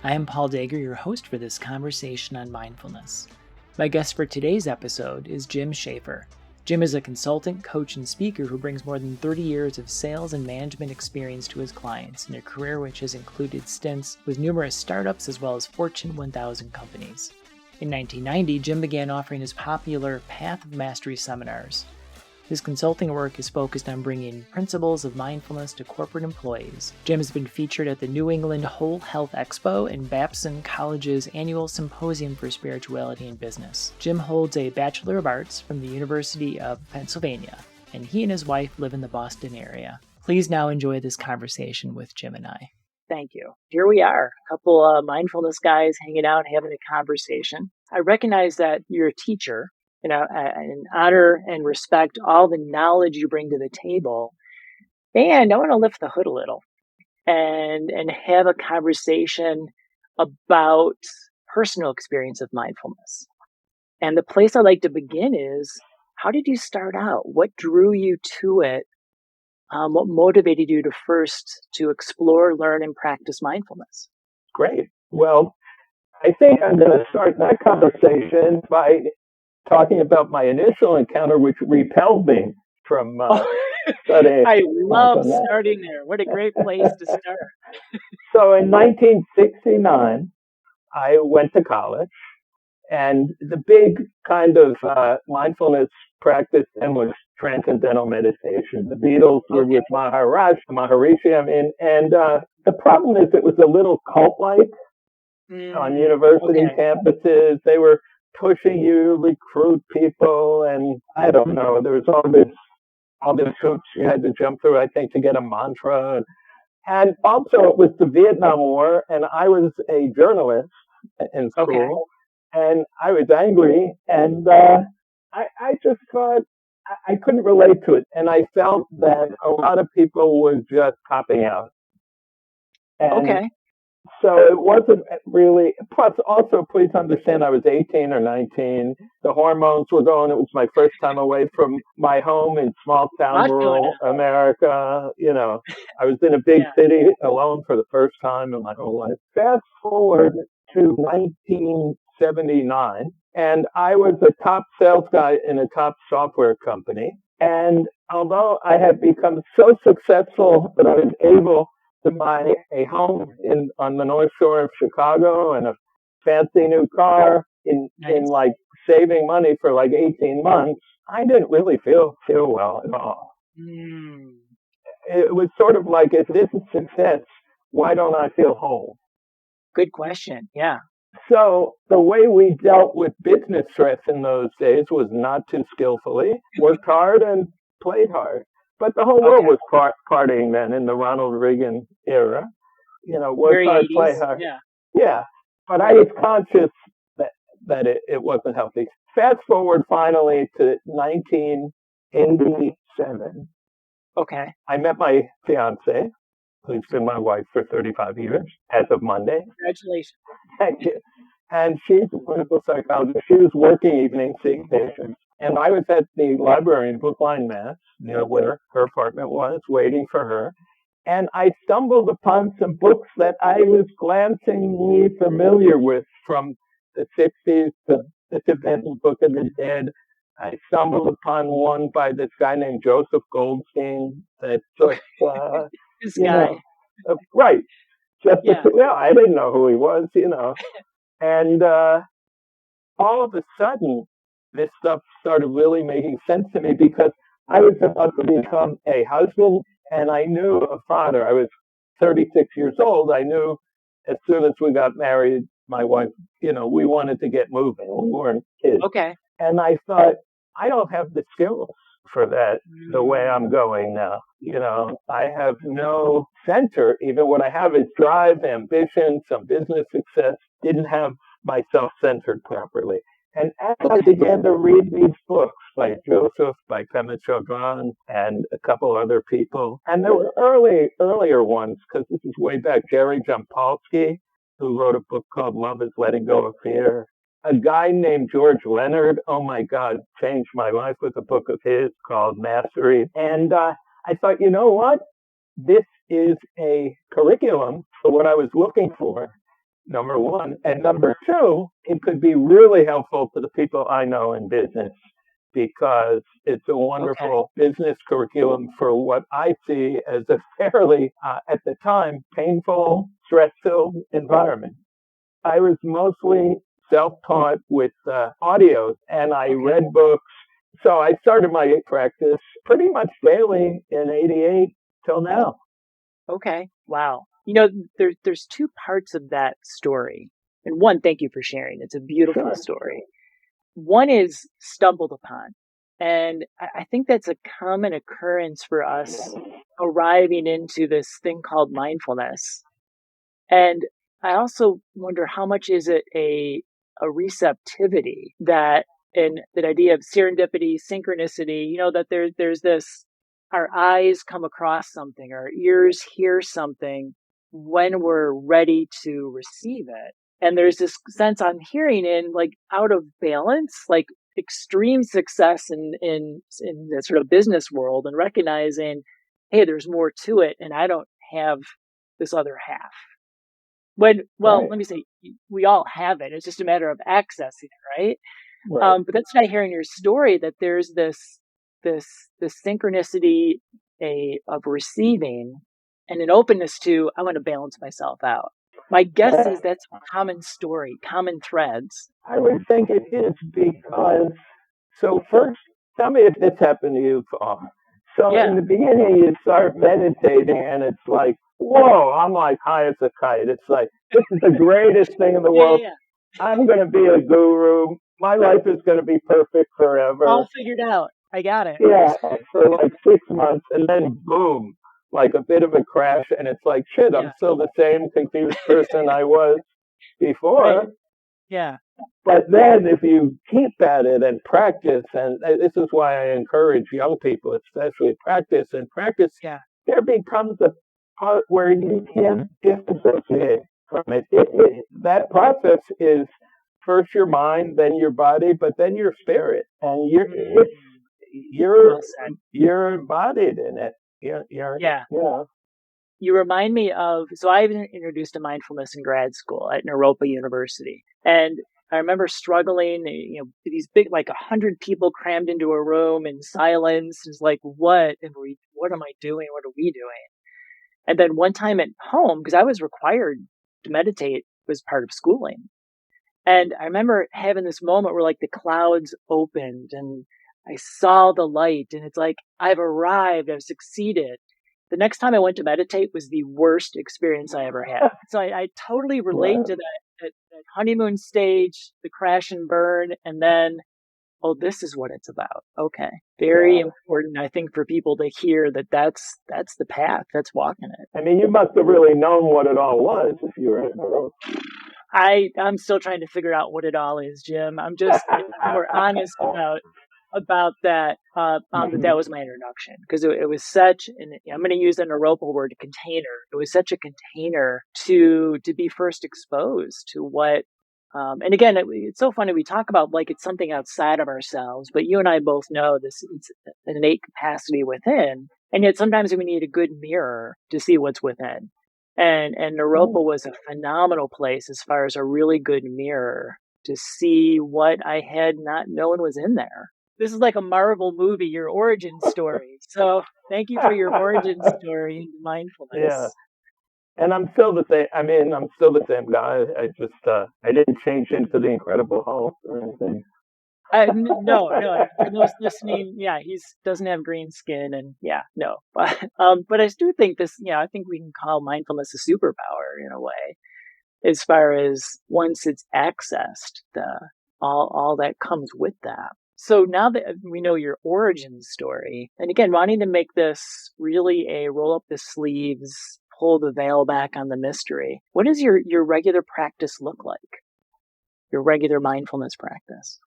I am Paul Dager, your host for this conversation on mindfulness. My guest for today's episode is Jim Schaefer. Jim is a consultant, coach, and speaker who brings more than 30 years of sales and management experience to his clients in a career which has included stints with numerous startups as well as Fortune 1000 companies. In 1990, Jim began offering his popular Path of Mastery seminars. His consulting work is focused on bringing principles of mindfulness to corporate employees. Jim has been featured at the New England Whole Health Expo and Babson College's annual Symposium for Spirituality and Business. Jim holds a Bachelor of Arts from the University of Pennsylvania, and he and his wife live in the Boston area. Please now enjoy this conversation with Jim and I. Thank you. Here we are, a couple mindfulness guys hanging out, having a conversation. I recognize that you're a teacher, and honor and respect all the knowledge you bring to the table. And I want to lift the hood a little and have a conversation about personal experience of mindfulness. And the place I'd like to begin is, how did you start out? What drew you to it? What motivated you to explore, learn, and practice mindfulness? Great. Well, I think I'm going to start that conversation by talking about my initial encounter, which repelled me from studying. I love starting there. What a great place to start. So in 1969, I went to college, and the big kind of mindfulness practice then was transcendental meditation. The Beatles were with Maharishi, and the problem is it was a little cult-like on university campuses. They were pushing you, recruit people, and I don't know. There was all this hoops you had to jump through, I think, to get a mantra. And also, it was the Vietnam War, and I was a journalist in school, and I was angry, and I just thought I couldn't relate to it, and I felt that a lot of people were just copping out. And so it wasn't really, plus also please understand I was 18 or 19. The hormones were going. It was my first time away from my home in small town rural America. I was in a big city alone for the first time in my whole life. Fast forward to 1979, and I was a top sales guy in a top software company. And although I had become so successful that I was able to buy a home on the North Shore of Chicago and a fancy new car in like saving money for like 18 months, I didn't really feel well at all. It was sort of like, if this is success, why don't I feel whole? Good question. Yeah. So the way we dealt with business stress in those days was not too skillfully. Worked hard and played hard. But the whole world was partying then in the Ronald Reagan era. Work hard, play hard. Yeah. But I was conscious that it wasn't healthy. Fast forward finally to 1987. I met my fiance, who's been my wife for 35 years as of Monday. Congratulations. Thank you. And she's a clinical psychologist. She was working evenings seeing patients. And I was at the library in Brookline, Mass, near where her apartment was, waiting for her. And I stumbled upon some books that I was glancingly familiar with from the 60s, the Tibetan Book of the Dead. I stumbled upon one by this guy named Joseph Goldstein that just, this guy. Right. I didn't know who he was, And all of a sudden, this stuff started really making sense to me because I was about to become a husband and I knew a father. I was 36 years old. I knew as soon as we got married, my wife, we wanted to get moving. We weren't kids. And I thought, I don't have the skills for that the way I'm going now. I have no center. Even what I have is drive, ambition, some business success. Didn't have myself centered properly. And as I began to read these books by Joseph, by Pema Chodron, and a couple other people, and there were earlier ones, because this is way back, Jerry Jampolsky, who wrote a book called Love is Letting Go of Fear. A guy named George Leonard, oh my God, changed my life with a book of his called Mastery. And I thought, you know what? This is a curriculum for what I was looking for. number one. And number two, it could be really helpful to the people I know in business because it's a wonderful business curriculum for what I see as a fairly, at the time, painful, stress-filled environment. I was mostly self-taught with audios, and I read books. So I started my practice pretty much daily in '88 till now. Okay. Wow. You know, there's two parts of that story. And one, thank you for sharing. It's a beautiful story. One is stumbled upon. And I think that's a common occurrence for us arriving into this thing called mindfulness. And I also wonder how much is it a receptivity that, and that idea of serendipity, synchronicity, you know, that there's this, our eyes come across something, our ears hear something when we're ready to receive it. And there's this sense I'm hearing in like out of balance, like extreme success in the sort of business world, and recognizing, hey, there's more to it, and I don't have this other half. Let me say, we all have it. It's just a matter of accessing it, right? But that's what I hear in your story, that there's this synchronicity of receiving and an openness to, I want to balance myself out. My guess is that's a common story, common threads. I would think it is because, so first, tell me if this happened to you, Paul. So in the beginning, you start meditating and it's like, whoa, I'm like high as a kite. It's like, this is the greatest thing in the world. I'm going to be a guru. My life is going to be perfect forever. All figured out. I got it. Yeah, for like 6 months, and then boom, like a bit of a crash, and it's like, shit, I'm still the same confused person I was before. Right. Yeah. But then if you keep at it and practice, and this is why I encourage young people, especially practice, there becomes a part where you can't disassociate from it. That process is first your mind, then your body, but then your spirit, and you're embodied in it. You remind me of, so I was introduced to mindfulness in grad school at Naropa University. And I remember struggling, you know, these big, like 100 people crammed into a room in silence. It's like, what am I doing? What are we doing? And then one time at home, because I was required to meditate, was part of schooling. And I remember having this moment where like the clouds opened and I saw the light, and it's like, I've arrived, I've succeeded. The next time I went to meditate was the worst experience I ever had. So I totally relate to that honeymoon stage, the crash and burn, and then, oh, this is what it's about. Okay. Very important, I think, for people to hear that's the path, that's walking it. I mean, you must have really known what it all was if you were in the room. I'm still trying to figure out what it all is, Jim. I'm just more honest about that. That was my introduction, because it was such, and I'm going to use the Naropa word, container. It was such a container to be first exposed to what. And again, it's so funny, we talk about like it's something outside of ourselves, but you and I both know this, it's an innate capacity within, and yet sometimes we need a good mirror to see what's within. And Naropa was a phenomenal place as far as a really good mirror to see what I had not known was in there. This is like a Marvel movie, your origin story. So thank you for your origin story into mindfulness. Yeah. And I'm still the same. I mean, I'm still the same guy. I just, I didn't change into the Incredible Hulk or anything. No. For those listening, he doesn't have green skin, and no. But I do think this, I think we can call mindfulness a superpower in a way, as far as once it's accessed, all that comes with that. So now that we know your origin story, and again, wanting to make this really a roll up the sleeves, pull the veil back on the mystery, what does your regular practice look like? Your regular mindfulness practice?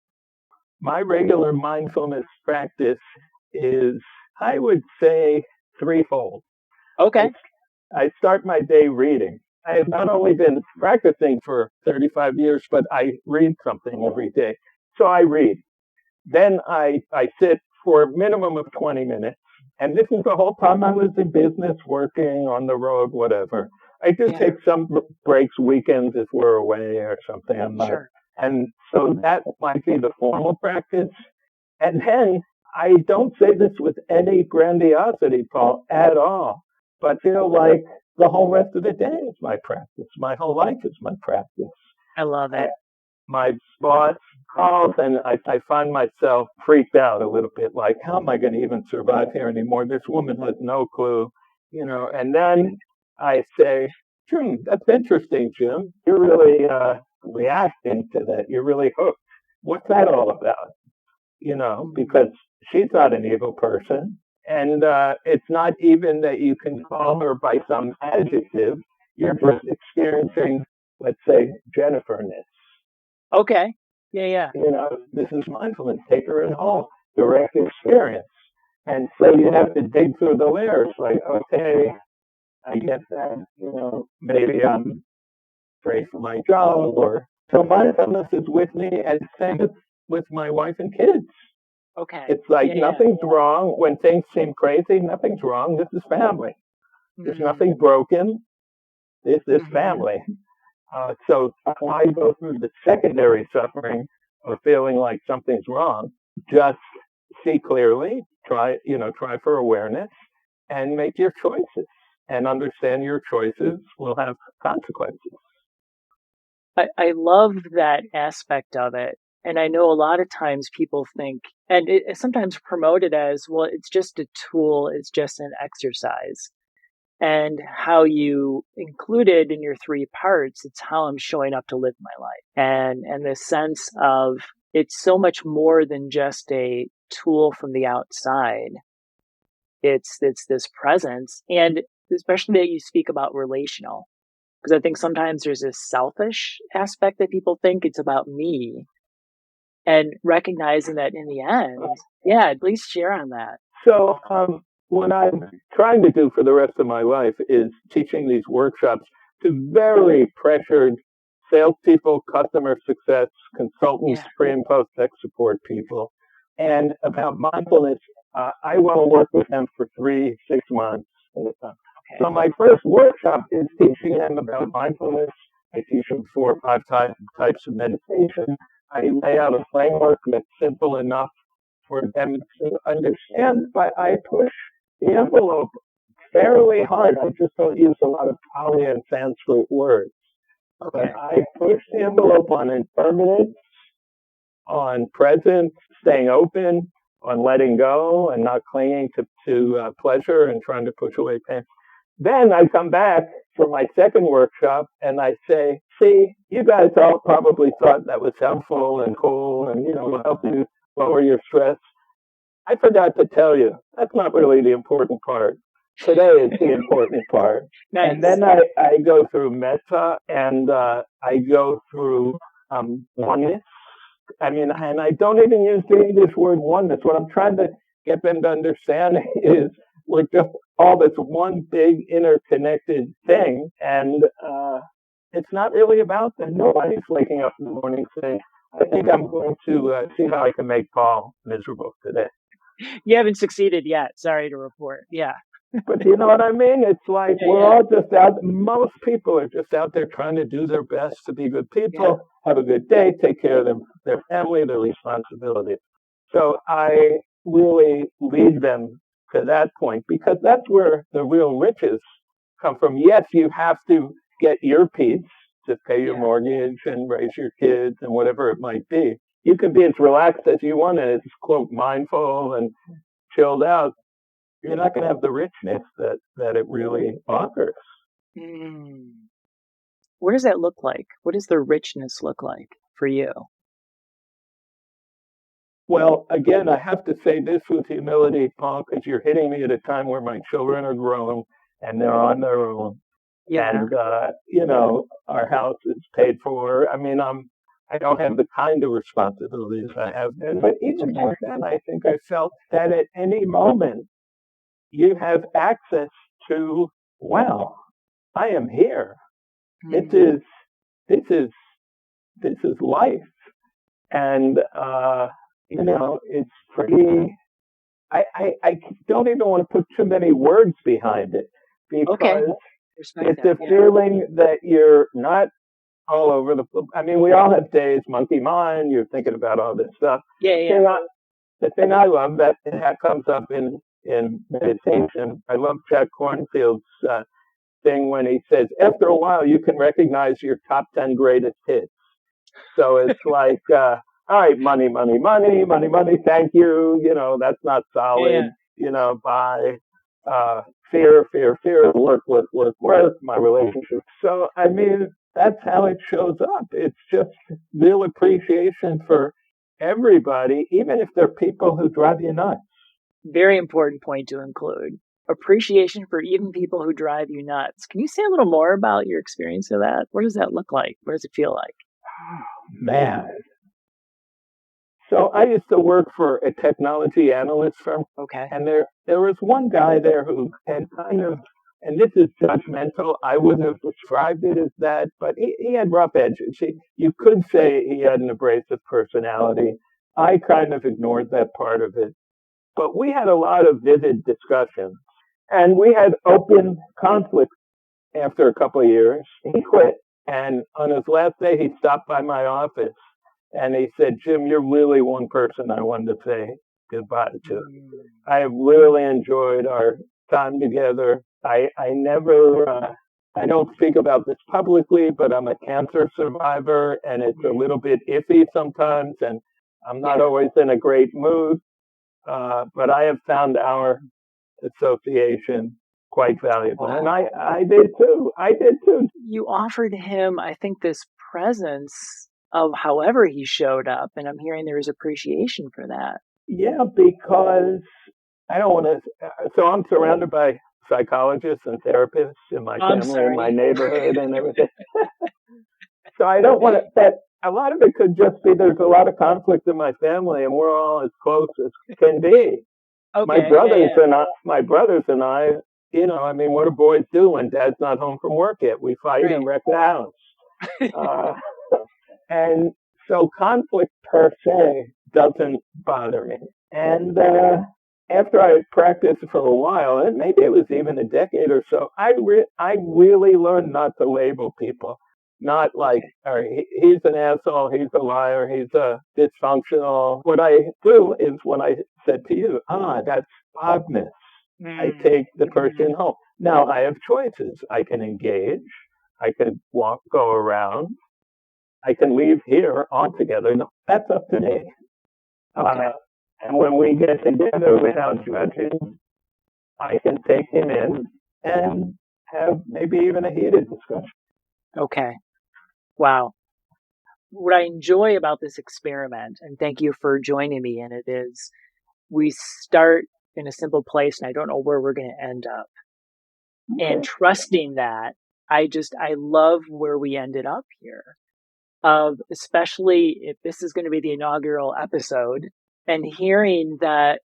My regular mindfulness practice is, I would say, threefold. Okay. I start my day reading. I have not only been practicing for 35 years, but I read something every day. So I read. Then I sit for a minimum of 20 minutes. And this is the whole time I was in business, working on the road, whatever. I do Yeah. take some breaks, weekends if we're away or something. I'm not, Sure. and so that might be the formal practice. And then I don't say this with any grandiosity, Paul, at all. But like the whole rest of the day is my practice. My whole life is my practice. I love Uh, it. my boss calls and I find myself freaked out a little bit, like, how am I going to even survive here anymore? This woman has no clue, and then I say, Jim, that's interesting, Jim. You're really reacting to that. You're really hooked. What's that all about? Because she's not an evil person. And it's not even that you can call her by some adjective. You're just experiencing, let's say, Jenniferness. Okay. Yeah. This is mindfulness. Take her in whole, direct experience. And so you have to dig through the layers. Like, okay, I get that. Maybe I'm afraid for my job, or so mindfulness is with me, and same with my wife and kids. Okay. It's like nothing's wrong when things seem crazy. Nothing's wrong. This is family. There's nothing broken. This is family. So why go through the secondary suffering or feeling like something's wrong? Just see clearly, try for awareness and make your choices and understand your choices will have consequences. I love that aspect of it. And I know a lot of times people think, and it's sometimes promoted as, well, it's just a tool, it's just an exercise. And how you include it in your three parts, it's how I'm showing up to live my life. And the sense of it's so much more than just a tool from the outside. It's this presence, and especially that you speak about relational, because I think sometimes there's this selfish aspect that people think it's about me, and recognizing that in the end, at least share on that. So what I'm trying to do for the rest of my life is teaching these workshops to very pressured salespeople, customer success consultants, pre and post tech support people, and about mindfulness. I want to work with them for 3-6 months at a time. Okay. So my first workshop is teaching them about mindfulness. I teach them 4 or 5 types of meditation. I lay out a framework that's simple enough for them to understand, but I push the envelope fairly hard. I just don't use a lot of Pali and Sanskrit words. Okay. But I push the envelope on impermanence, on presence, staying open, on letting go and not clinging to pleasure and trying to push away pain. Then I come back for my second workshop and I say, see, you guys all probably thought that was helpful and cool and, will help you lower your stress. I forgot to tell you, that's not really the important part. Today is the important part. Nice. And then I go through metta and I go through oneness. And I don't even use the English word oneness. What I'm trying to get them to understand is we're just all this one big interconnected thing. And it's not really about that. Nobody's waking up in the morning saying, I think I'm going to see how I can make Paul miserable today. You haven't succeeded yet. Sorry to report. Yeah. But you know what I mean? It's like we're all just out. Most people are just out there trying to do their best to be good people, have a good day, take care of them, their family, their responsibilities. So I really lead them to that point because that's where the real riches come from. Yes, you have to get your piece to pay your mortgage and raise your kids and whatever it might be. You can be as relaxed as you want and it's, quote, mindful and chilled out. You're not going to have the richness that it really offers. What does that look like? What does the richness look like for you? Well, again, I have to say this with humility, Paul, because you're hitting me at a time where my children are grown and they're on their own. Yeah. And, our house is paid for. I don't have the kind of responsibilities I have then. But even back then, I think I felt that at any moment, you have access to, wow, I am here. This is life. And, it's pretty, I don't even want to put too many words behind it because It's a feeling that you're not all over the place. I mean, we all have days, monkey mind, you're thinking about all this stuff. The thing I love that comes up in meditation, I love Jack Kornfield's thing when he says, after a while, you can recognize your top 10 greatest hits. So it's like, all right, money, money, money, money, money, thank you. You know, that's not solid. You know, bye. Fear, fear, fear, work, my relationship. So, I mean, that's how it shows up. It's just real appreciation for everybody, even if they're people who drive you nuts. Very important point to include. Appreciation for even people who drive you nuts. Can you say a little more about your experience of that? What does that look like? What does it feel like? Man. So I used to work for a technology analyst firm. Okay. And there was one guy there who had kind of, and this is judgmental, I wouldn't have described it as that, but he had rough edges. You could say he had an abrasive personality. I kind of ignored that part of it. But we had a lot of vivid discussions. And we had open conflict after a couple of years. He quit. And on his last day, he stopped by my office. And he said, Jim, you're really one person I wanted to say goodbye to. I have really enjoyed our time together. I don't speak about this publicly, but I'm a cancer survivor, and it's a little bit iffy sometimes, and I'm not always in a great mood. But I have found our association quite valuable. Wow. And I did too. You offered him, I think, this presence of however he showed up, and I'm hearing there was appreciation for that. Yeah, because I don't want to. So I'm surrounded by psychologists and therapists in my family, in my neighborhood, and everything. So I don't want to. That a lot of it could just be there's a lot of conflict in my family, and we're all as close as can be. Okay, my brothers and I, you know, I mean, what do boys do when dad's not home from work yet? We fight and wreck the house. And so conflict per se doesn't bother me. And after I practiced for a while, and maybe it was even a decade or so, I really learned not to label people. Not like, all right, he's an asshole, he's a liar, he's a dysfunctional. What I do is when I said to you, that's Bobness. I take the person home. Now I have choices. I can engage. I can go around. I can leave here altogether. No, that's up to me. Okay. And when we get together without judging, I can take him in and have maybe even a heated discussion. Okay. Wow. What I enjoy about this experiment, and thank you for joining me in it, is we start in a simple place, and I don't know where we're going to end up. Okay. And trusting that, I love where we ended up here. Especially if this is going to be the inaugural episode, and hearing that,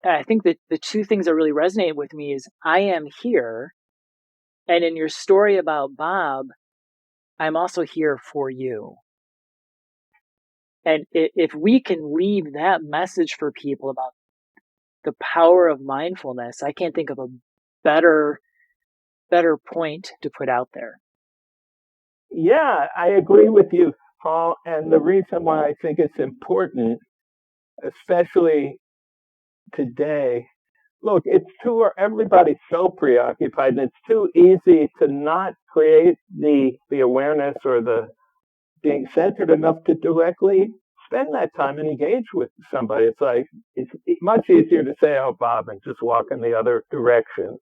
I think that the two things that really resonate with me is I am here, and in your story about Bob, I'm also here for you. And if we can leave that message for people about the power of mindfulness, I can't think of a better point to put out there. Yeah, I agree with you, Paul. And the reason why I think it's important, especially today, look, everybody's so preoccupied, and it's too easy to not create the awareness or the being centered enough to directly spend that time and engage with somebody. It's like, it's much easier to say, oh, Bob, and just walk in the other direction.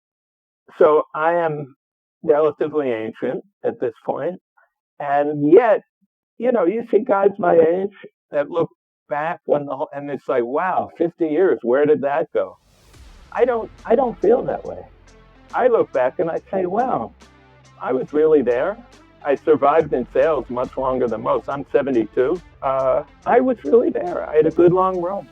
So I am relatively ancient at this point. And yet, you know, you see guys my age that look back and it's like, wow, 50 years, where did that go? I don't feel that way. I look back and I say, wow, I was really there. I survived in sales much longer than most. I'm 72. I was really there. I had a good long run.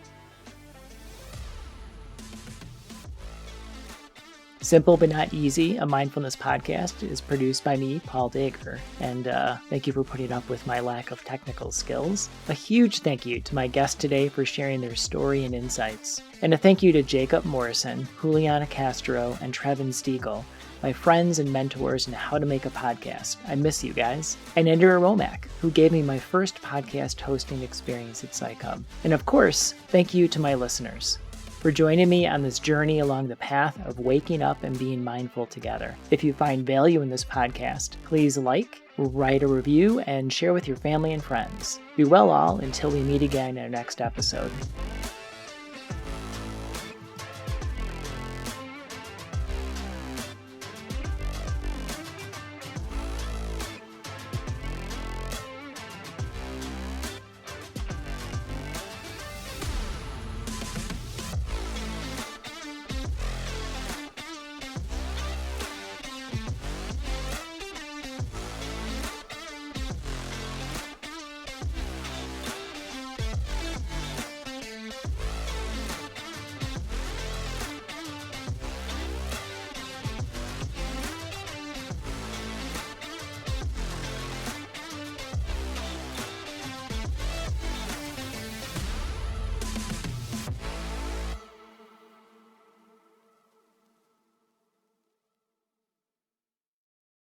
Simple But Not Easy, a mindfulness podcast, is produced by me, Paul Dager, and thank you for putting up with my lack of technical skills. A huge thank you to my guests today for sharing their story and insights. And a thank you to Jacob Morrison, Juliana Castro, and Trevin Stiegel, my friends and mentors in how to make a podcast. I miss you guys. And Andrea Romack, who gave me my first podcast hosting experience at PsychHub. And of course, thank you to my listeners for joining me on this journey along the path of waking up and being mindful together. If you find value in this podcast, please like, write a review, and share with your family and friends. Be well all until we meet again in our next episode.